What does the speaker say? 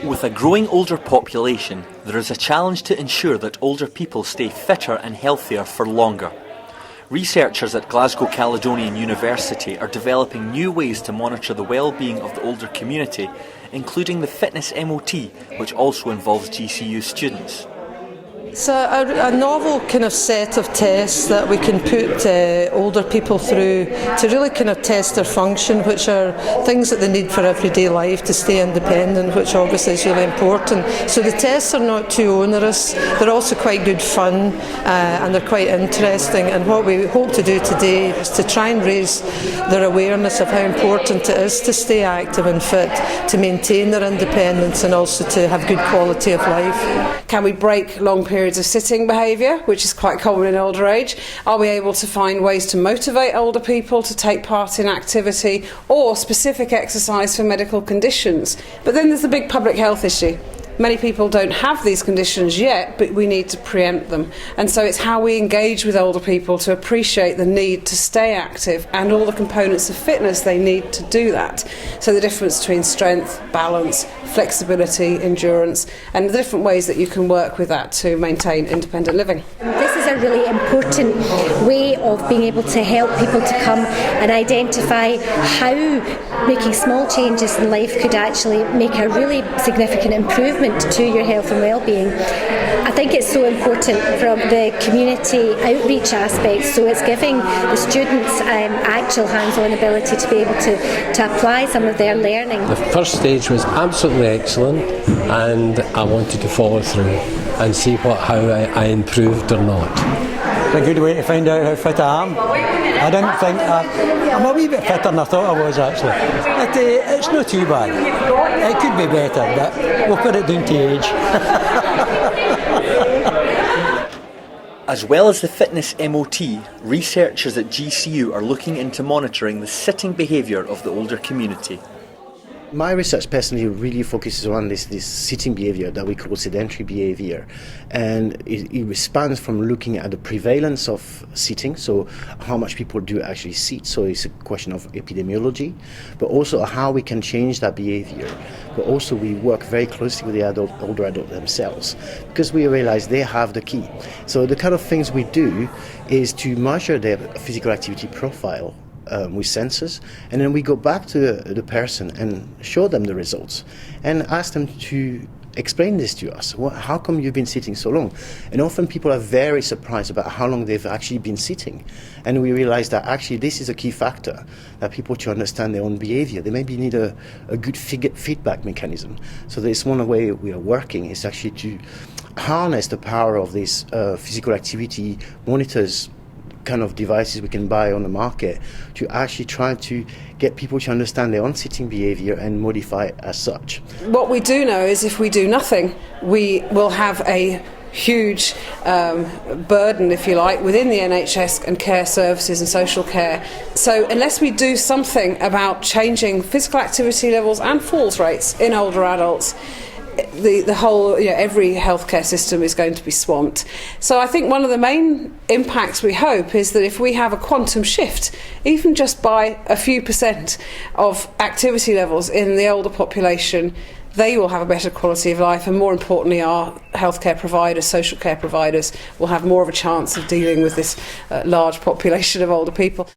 With a growing older population, there is a challenge to ensure that older people stay fitter and healthier for longer. Researchers at Glasgow Caledonian University are developing new ways to monitor the well-being of the older community, including the Fitness MOT, which also involves GCU students. It's a novel kind of set of tests that we can put older people through to really kind of test their function, which are things that they need for everyday life to stay independent, which obviously is really important. So the tests are not too onerous, they're also quite good fun and they're quite interesting, and what we hope to do today is to try and raise their awareness of how important it is to stay active and fit, to maintain their independence and also to have good quality of life. Can we break long periods of sitting behaviour, which is quite common in older age? Are we able to find ways to motivate older people to take part in activity or specific exercise for medical conditions? But then there's the big public health issue. Many people don't have these conditions yet, but we need to preempt them. And so it's how we engage with older people to appreciate the need to stay active and all the components of fitness they need to do that. So the difference between strength, balance, flexibility, endurance, and the different ways that you can work with that to maintain independent living. This is a really important way of being able to help people to come and identify how making small changes in life could actually make a really significant improvement to your health and well-being. I think it's so important from the community outreach aspect, so it's giving the students actual hands-on ability to be able to apply some of their learning. The first stage was absolutely excellent, and I wanted to follow through and see how I improved or not. It's a good way to find out how fit I am. I didn't think I'm a wee bit fitter than I thought I was actually. It's not too bad. It could be better, but we'll put it down to age. As well as the Fitness MOT, researchers at GCU are looking into monitoring the sitting behaviour of the older community. My research personally really focuses on this sitting behaviour that we call sedentary behaviour, and it spans from looking at the prevalence of sitting, so how much people do actually sit, so it's a question of epidemiology, but also how we can change that behaviour. But also we work very closely with the older adults themselves, because we realise they have the key. So the kind of things we do is to measure their physical activity profile with sensors, and then we go back to the person and show them the results and ask them to explain this to us. How come you've been sitting so long? And often people are very surprised about how long they've actually been sitting, and we realize that actually this is a key factor, that people to understand their own behavior, they maybe need a good feedback mechanism. So there's one way we are working is actually to harness the power of these physical activity monitors, kind of devices we can buy on the market, to actually try to get people to understand their own sitting behaviour and modify it as such. What we do know is if we do nothing, we will have a huge burden, if you like, within the NHS and care services and social care. So unless we do something about changing physical activity levels and falls rates in older adults, the whole, every healthcare system is going to be swamped. So I think one of the main impacts we hope is that if we have a quantum shift, even just by a few percent of activity levels in the older population, they will have a better quality of life, and more importantly our healthcare providers, social care providers, will have more of a chance of dealing with this large population of older people.